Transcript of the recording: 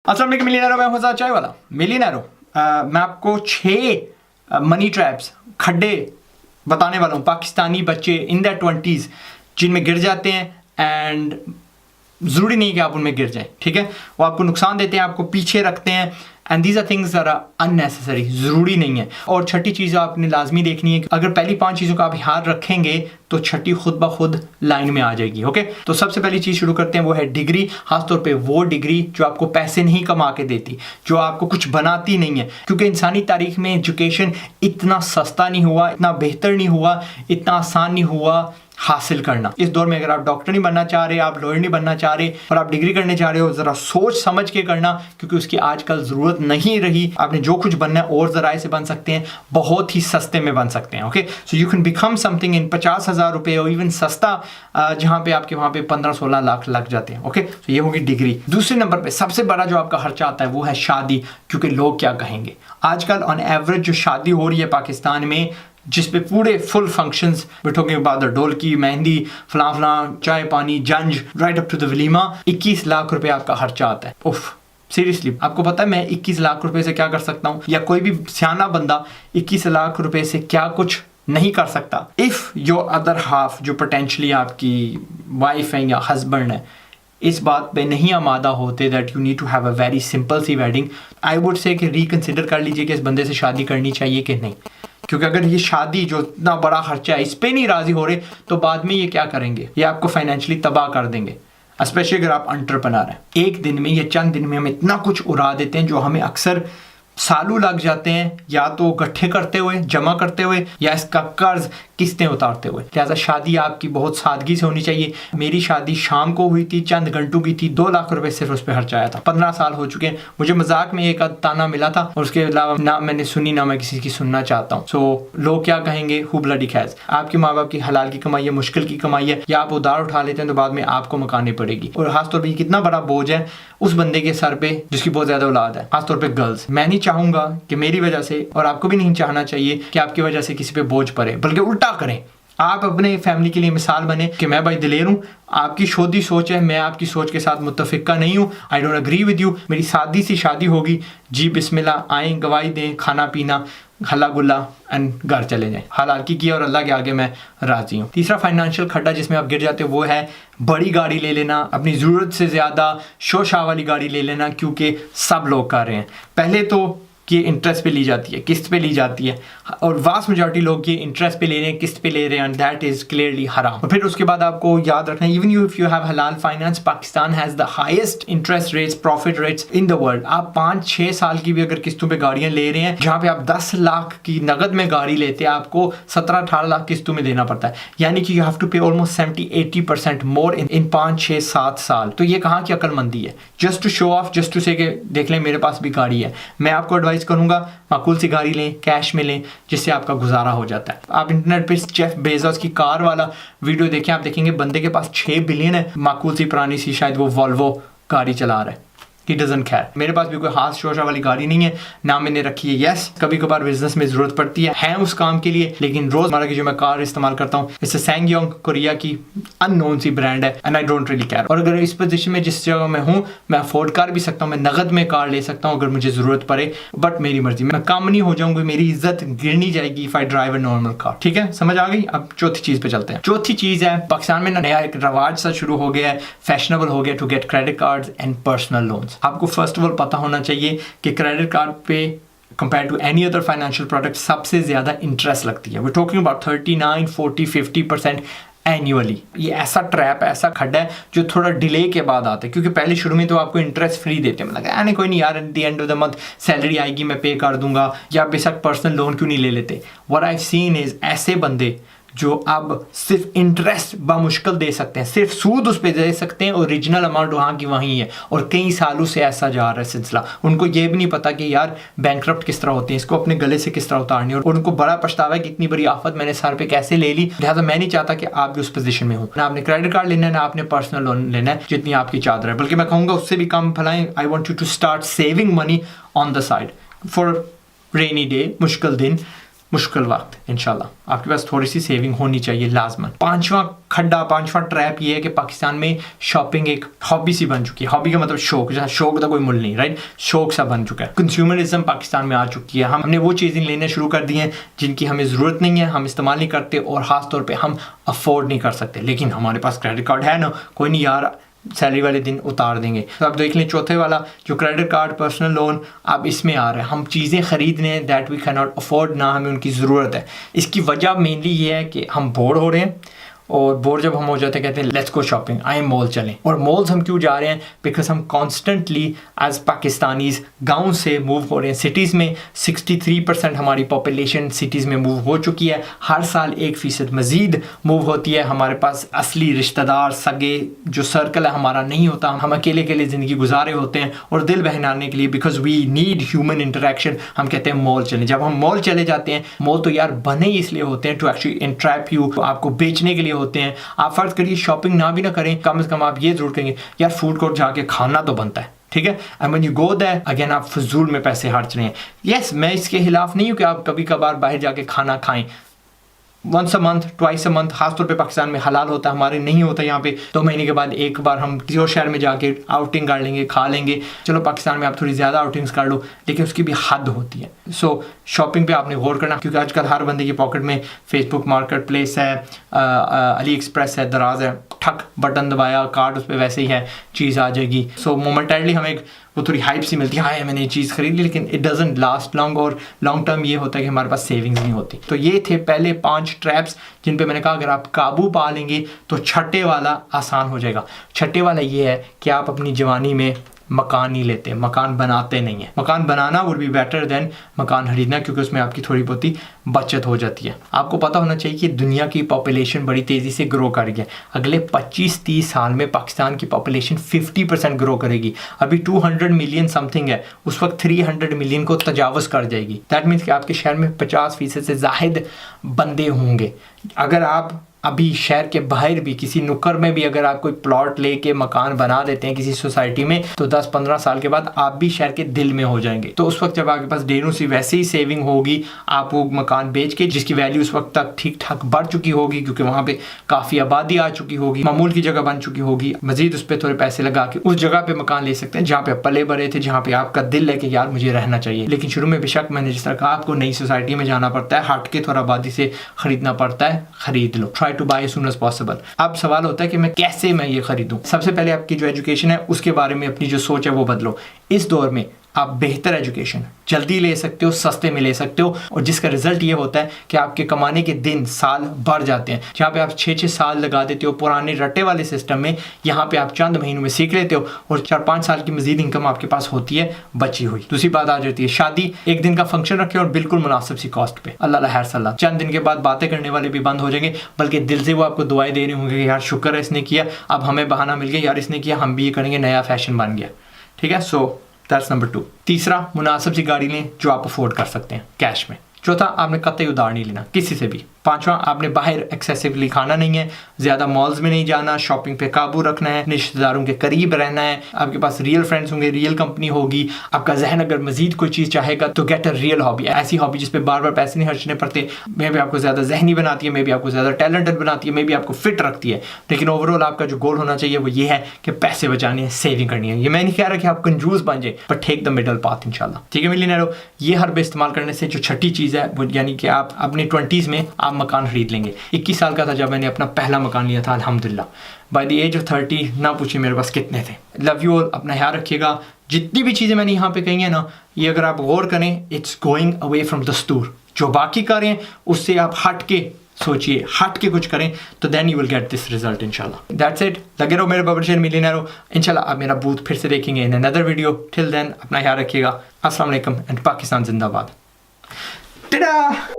अस्सलाम वालेकुम मिलियनेरो, मैं हूं चाय वाला मिलियनेरो। मैं आपको 6 मनी ट्रैप्स, खड्डे बताने वाला हूं। पाकिस्तानी बच्चे इन द 20s जिनमें गिर जाते हैं एंड ज़रूरी नहीं कि आप उनमें गिर जाएं, ठीक है। वो आपको नुकसान देते हैं, आपको पीछे रखते हैं and these are things are unnecessary, ज़रूरी नहीं है। और छठी चीज़ आपने लाजमी देखनी है कि अगर पहली 5 चीज़ों का आप याद रखेंगे तो छठी खुद ब खुद लाइन में आ जाएगी। ओके, तो सबसे पहली चीज़ शुरू करते हैं, वो है डिग्री। खासतौर पे वो डिग्री जो आपको पैसे नहीं कमा के देती, जो आपको कुछ बनाती नहीं है, क्योंकि इंसानी तारीख में एजुकेशन इतना सस्ता नहीं हुआ, इतना बेहतर नहीं हुआ, इतना आसान नहीं हुआ हासिल करना। इस दौर में अगर आप डॉक्टर नहीं बनना चाह रहे, आप लॉयर नहीं बनना चाह रहे और आप डिग्री करने चाह रहे हो, ज़रा सोच समझ के करना, क्योंकि उसकी आजकल ज़रूरत नहीं रही। आपने जो कुछ बनना है और ज़राए से बन सकते हैं, बहुत ही सस्ते में बन सकते हैं। Okay, so you can become something in 50,000 रुपये और इवन सस्ता जहाँ पे आपके वहाँ पे 15-16 लाख लग जाते हैं। ओके, तो ये होगी डिग्री। दूसरे नंबर पे सबसे बड़ा जो आपका खर्चा आता है वो है शादी, क्योंकि लोग क्या कहेंगे। आजकल ऑन एवरेज जो शादी हो रही है पाकिस्तान में, जिस पे पूरे फुल फंक्शंस बैठोगे, बाद ढोल की, मेहंदी, फलां फलां, चाय पानी, जंज, राइट अप टू द वलीमा, 21 लाख रुपए आपका खर्चा आता है। उफ, सीरियसली आपको पता है मैं 21 लाख रुपए से क्या कर सकता हूँ, या कोई भी सियाना बंदा 21 लाख रुपए से क्या कुछ नहीं कर सकता। इफ योर अदर हाफ, जो पोटेंशली आपकी वाइफ है या हस्बैंड है, इस बात पे नहीं आमादा होते that you need to have a very simple सी वेडिंग, आई वुड से कि रिकन्सिडर कर लीजिए कि इस बंदे से शादी करनी चाहिए कि नहीं। क्योंकि अगर ये शादी जो इतना बड़ा खर्चा है इस पे नहीं राजी हो रहे, तो बाद में ये क्या करेंगे, ये आपको फाइनेंशियली तबाह कर देंगे, स्पेशली अगर आप एंटरप्रेन्योर हैं। एक दिन में या चंद दिन में हम इतना कुछ उड़ा देते हैं जो हमें अक्सर सालों लग जाते हैं, या तो इकट्ठे करते हुए, जमा करते हुए, या इसका कर्ज किस्तें उतारते हुए। लिहाजा शादी आपकी बहुत सादगी से होनी चाहिए। मेरी शादी शाम को हुई थी, चंद घंटों की थी, 2 लाख रुपए सिर्फ उस पर खर्च आया था। 15 साल हो चुके हैं। मुझे मजाक में एक ताना मिला था और उसके अलावा ना मैंने सुनी, ना मैं किसी की सुनना चाहता हूँ। सो लोग क्या कहेंगे, हु ब्लडी कैज़। आपके माँ बाप की हलाल की कमाई है, मुश्किल की कमाई है, या आप उधार उठा लेते हैं तो बाद में आपको मकानी पड़ेगी। और खासतौर पर कितना बड़ा बोझ है उस बंदे के सर पे जिसकी बहुत ज्यादा औलाद है, खासतौर पर गर्ल्स। मैं नहीं चाहूंगा कि मेरी वजह से, और आपको भी नहीं चाहना चाहिए कि आपकी वजह से किसी पे बोझ पड़े, बल्कि उल्टा करें। आप अपने फैमिली के लिए मिसाल बने कि मैं भाई दिलेर हूँ, आपकी शोधी सोच है, मैं आपकी सोच के साथ मुत्तफिका नहीं हूँ, I don't agree with you. मेरी सादी सी शादी होगी, जी बिस्मिल्लाह, आए, गवाही दें, खाना पीना, हल्ला गुल्ला एंड घर चले जाएं। हलाल की किया और अल्लाह के आगे मैं राजी हूँ। तीसरा फाइनेंशियल खड्डा जिसमें आप गिर जाते हो वो है बड़ी गाड़ी ले लेना, अपनी ज़रूरत से ज़्यादा शोशा वाली गाड़ी ले लेना, क्योंकि सब लोग कर रहे हैं। पहले तो ये इंटरेस्ट पे ली जाती है, किस्त पे ली जाती है, और वास्ट मेजॉरिटी लोग ये इंटरेस्ट पे ले रहे हैं, किस्त पे ले रहे हैं, एंड दैट इज क्लियरली हराम। और फिर उसके बाद आपको याद रखना है, even you if you have हलाल finance, Pakistan has the highest interest rates, profit rates in the world. आप 5-6 साल की भी अगर किस्तों पे गाड़ियां ले रहे हैं, जहां पे आप 10 लाख की नगद में गाड़ी लेते हैं, आपको 17-18 लाख किस्तों में देना पड़ता है। यानी कि you have to pay almost 70-80% more in 5-6-7 साल। तो ये कहाँ की अक्लमंदी है, just to show off, just to say कि देख लें मेरे पास भी गाड़ी है। मैं आपको एडवाइस करूंगा माकूल सी गाड़ी लें, कैश में लें, जिससे आपका गुजारा हो जाता है। आप इंटरनेट पे जेफ बेजोस की कार वाला वीडियो देखें, आप देखेंगे बंदे के पास 6 बिलियन है, माकूल सी पुरानी सी, शायद वो वॉल्वो गाड़ी चला रहा है। He doesn't care। मेरे पास भी कोई खास शोशा वाली गाड़ी नहीं है, ना मैंने रखी है। यस, कभी कभार बिजनेस में जरूरत पड़ती है उस काम के लिए, लेकिन रोजमर्रा की जो मैं कार इस्तेमाल करता हूँ, इससे सैंगयोंग कोरिया की अननोन सी ब्रांड है, and I don't really care. और अगर इस पोजीशन में जिस जगह मैं हूँ, मैं अफोर्ड कर भी सकता हूँ, मैं नगद में कार ले सकता हूँ अगर मुझे जरूरत पड़े, बट मेरी मर्जी, मैं कम नहीं हो जाऊंगी, मेरी इज्जत गिरनी जाएगी if I drive a normal car. ठीक है, समझ आ गई। अब चौथी चीज पे चलते हैं। चौथी चीज है, पाकिस्तान में नया एक रवाज सा शुरू हो गया है, फैशनेबल हो गया, to get credit cards and personal loans. आपको फर्स्ट ऑफ ऑल पता होना चाहिए कि क्रेडिट कार्ड पे compare to any other financial product सबसे ज्यादा इंटरेस्ट लगती है। We talking about 39, 40, 50% annually. ये ऐसा ट्रैप, ऐसा खड्डा है जो थोड़ा डिले के बाद आता है, क्योंकि पहले शुरू में तो आपको इंटरेस्ट फ्री देते हैं, मतलब यानी कोई नहीं यार, at the end of the month salary आएगी, मैं पे कर दूंगा, या बेशक पर्सनल लोन क्यों नहीं ले लेते। व्हाट आई सीन इज ऐसे बंदे जो अब सिर्फ इंटरेस्ट बामुश्किल दे सकते हैं, सिर्फ सूद उस पर दे सकते हैं, ओरिजिनल अमाउंट वहाँ की वहीं है, और कई सालों से ऐसा जा रहा है सिलसिला। उनको ये भी नहीं पता कि यार बैंकरप्ट किस तरह होते हैं, इसको अपने गले से किस तरह उतारनी है, और उनको बड़ा पछतावा है कि इतनी बड़ी आफत मैंने सर पे कैसे ले ली। लिहाजा मैं नहीं चाहता कि आप भी उस पोजीशन में हो, ना आपने क्रेडिट कार्ड लेना है, ना आपने पर्सनल लोन लेना है जितनी आपकी चादर है, बल्कि मैं कहूँगा उससे भी कम फैलाएं। I want you to start saving money on the side for rainy day, मुश्किल दिन, मुश्किल वक्त इंशाल्लाह आपके पास थोड़ी सी सेविंग होनी चाहिए लाजमन। पांचवा ट्रैप ये है कि पाकिस्तान में शॉपिंग एक हॉबी सी बन चुकी है। हॉबी का मतलब शौक, जहाँ शौक का कोई मुल नहीं, राइट, शौक सा बन चुका है। कंज्यूमरिज्म पाकिस्तान में आ चुकी है। हमने वो चीज़ें लेने शुरू कर दी हैं जिनकी हमें ज़रूरत नहीं है, हम इस्तेमाल नहीं करते और ख़ास तौर पर हम अफोर्ड नहीं कर सकते। लेकिन हमारे पास क्रेडिट कार्ड है ना, कोई नहीं यार सैलरी वाले दिन उतार देंगे। तो आप देख लें चौथे वाला जो क्रेडिट कार्ड पर्सनल लोन अब इसमें आ रहा है। हम चीज़ें ख़रीदने हैं that we can not afford, ना हमें उनकी ज़रूरत है। इसकी वजह मेनली ये है कि हम बोर हो रहे हैं और बोर जब हम हो जाते हैं कहते हैं लेट्स गो शॉपिंग, आए मॉल चलें। और मॉल्स हम क्यों जा रहे हैं? बिकॉज हम कॉन्स्टेंटली एज पाकिस्तानीज गाँव से मूव हो रहे हैं सिटीज़ में। 63% हमारी पॉपुलेशन सिटीज़ में मूव हो चुकी है। हर साल 1% मज़ीद मूव होती है। हमारे पास असली रिश्तेदार सगे जो सर्कल है हमारा नहीं होता। हम अकेले अकेले ज़िंदगी गुजारे होते हैं और दिल बहलाने के लिए because we need human interaction हम कहते हैं मॉल चलें। जब हम मॉल चले जाते हैं, मॉल तो यार बने ही इसलिए होते हैं टू एक्चुअली इंट्रैप यू, आपको बेचने के लिए होते हैं। आप फर्ज करिए शॉपिंग ना भी ना करें, कम से कम आप ये जरूर करेंगे यार फूड कोर्ट जाके खाना तो बनता है, ठीक है। And when you go there again आप फजूल में पैसे खर्च रहे हैं। यस, मैं इसके खिलाफ नहीं हूँ कि आप कभी कभार बाहर जाके खाना खाएं, once a month, twice a month। खासतौर पे पाकिस्तान में हलाल होता है, हमारे नहीं होता यहाँ पे। 2 महीने के बाद एक बार हम किसी और शहर में जाके आउटिंग कर लेंगे, खा लेंगे। चलो पाकिस्तान में आप थोड़ी ज़्यादा आउटिंग्स कर लो, लेकिन उसकी भी हद होती है। सो शॉपिंग पे आपने गौर करना, क्योंकि आजकल हर बंदे की पॉकेट में फेसबुक मार्केट प्लेस है, अली एक्सप्रेस है, दराज है, ठक बटन दबाया कार्ड उस पर वैसे ही है, चीज़ आ जाएगी। सो मोमेंटरली हमें वो थोड़ी हाइप सी मिलती है, हाँ मैंने ये चीज़ खरीद ली, लेकिन इट डजंट लास्ट लॉन्ग। और लॉन्ग टर्म ये होता है कि हमारे पास सेविंग्स नहीं होती। तो ये थे पहले 5 ट्रैप्स जिन पे मैंने कहा अगर आप काबू पा लेंगे तो छठे वाला आसान हो जाएगा। छठे वाला ये है कि आप अपनी जवानी में मकान नहीं लेते, मकान बनाते नहीं है। मकान बनाना वुड बी बेटर देन मकान खरीदना, क्योंकि उसमें आपकी थोड़ी बहुत ही बचत हो जाती है। आपको पता होना चाहिए कि दुनिया की पॉपुलेशन बड़ी तेज़ी से ग्रो कर रही है। अगले 25-30 साल में पाकिस्तान की पॉपुलेशन 50% ग्रो करेगी। अभी 200 मिलियन समथिंग है, उस वक्त 300 मिलियन को तजावज़ कर जाएगी। दैट मीन्स कि आपके शहर में 50% से ज़ाहिद बंदे होंगे। अगर आप अभी शहर के बाहर भी किसी नुक्कर में भी अगर आप कोई प्लॉट लेके मकान बना देते हैं किसी सोसाइटी में, तो 10-15 साल के बाद आप भी शहर के दिल में हो जाएंगे। तो उस वक्त जब आपके पास ढेरों सी वैसे ही सेविंग होगी, आप वो मकान बेच के जिसकी वैल्यू उस वक्त तक ठीक ठाक बढ़ चुकी होगी, क्योंकि वहाँ पे काफ़ी आबादी आ चुकी होगी, मामूल की जगह बन चुकी होगी, मजीद उस पर थोड़े पैसे लगा के उस जगह पे मकान ले सकते हैं जहाँ पे पले बड़े थे, जहाँ पे आपका दिल है कि यार मुझे रहना चाहिए। लेकिन शुरू में बेशक मैंने जिस तरह कहा आपको नई सोसाइटी में जाना पड़ता है, हट के थोड़ा आबादी से खरीदना पड़ता है, खरीद लो, try to buy as soon as possible. अब सवाल होता है कि मैं कैसे ये खरीदूं। सबसे पहले आपकी जो एजुकेशन है उसके बारे में अपनी जो सोच है वो बदलो। इस दौर में आप बेहतर एजुकेशन जल्दी ले सकते हो, सस्ते में ले सकते हो, और जिसका रिजल्ट ये होता है कि आपके कमाने के दिन साल बढ़ जाते हैं। जहाँ पे आप 6-6 साल लगा देते हो पुराने रट्टे वाले सिस्टम में, यहाँ पे आप चंद महीनों में सीख लेते हो और 4-5 साल की मजीद इनकम आपके पास होती है बची हुई। दूसरी बात आ जाती है शादी। एक दिन का फंक्शन रखें और बिल्कुल मुनासिब सी कॉस्ट पे, अल्लाह खैर सलाह। चंद दिन के बाद बातें करने वाले भी बंद हो जाएंगे, बल्कि दिल से वो आपको दुआएं दे रहे होंगे कि यार शुक्र है इसने किया, अब हमें बहाना मिल गया, यार इसने किया हम भी ये करेंगे, नया फैशन बन गया। ठीक है, सो दैट्स नंबर 2। तीसरा, मुनासिब सी गाड़ी लें जो आप अफोर्ड कर सकते हैं कैश में। चौथा, आपने कतई उधार नहीं लेना किसी से भी। पांचवा, आपने बाहर एक्सेसिवली खाना नहीं है, ज़्यादा मॉल्स में नहीं जाना, शॉपिंग पे काबू रखना है, रिश्तेदारों के करीब रहना है, आपके पास रियल फ्रेंड्स होंगे, रियल कंपनी होगी। आपका जहन अगर मजीद कोई चीज़ चाहेगा तो गेट अ रियल हॉबी, ऐसी हॉबी जिस पे बार बार पैसे नहीं खर्चने पड़ते। मे भी आपको ज़्यादा जहनी बनाती है, मे भी आपको ज़्यादा टैलेंटेड बनाती है, मे भी आपको फिट रखती है, लेकिन ओवरऑल आपका जो गोल होना चाहिए वो ये है कि पैसे बचाने हैं, सेविंग करनी है। ये मैं नहीं कह रहा कि आप कंजूस बन जाए, but take the middle path इंशाल्लाह। ठीक है मिलियनेरो, ये हर्ब इस्तेमाल करने से जो छठी चीज़ है वो यानी कि आप अपनी 20s में आप मकान खरीद लेंगे। 21 साल का था जब मैंने अपना पहला मकान लिया था अल्हम्दुलिल्लाह। बाय द एज ऑफ 30 ना पूछिए मेरे पास कितने थे। लव यू ऑल, अपना ख्याल रखिएगा। जितनी भी चीज़ें मैंने यहाँ पे कही हैं ना, ये अगर आप गौर करें, इट्स गोइंग अवे फ्रॉम दस्तूर। जो बाकी कर रहे हैं उससे आप हट के सोचिए, हट के कुछ करें, तो then you will get this result इंशाल्लाह। That's it. लगे रहो मेरे बबल शेयर मिलियनेरो। इंशाल्लाह आप मेरा बूथ फिर से देखेंगे in another video. Till then अपना ख्याल रखिएगा। अस्सलाम वालेकुम एंड पाकिस्तान जिंदाबाद। Ta-da!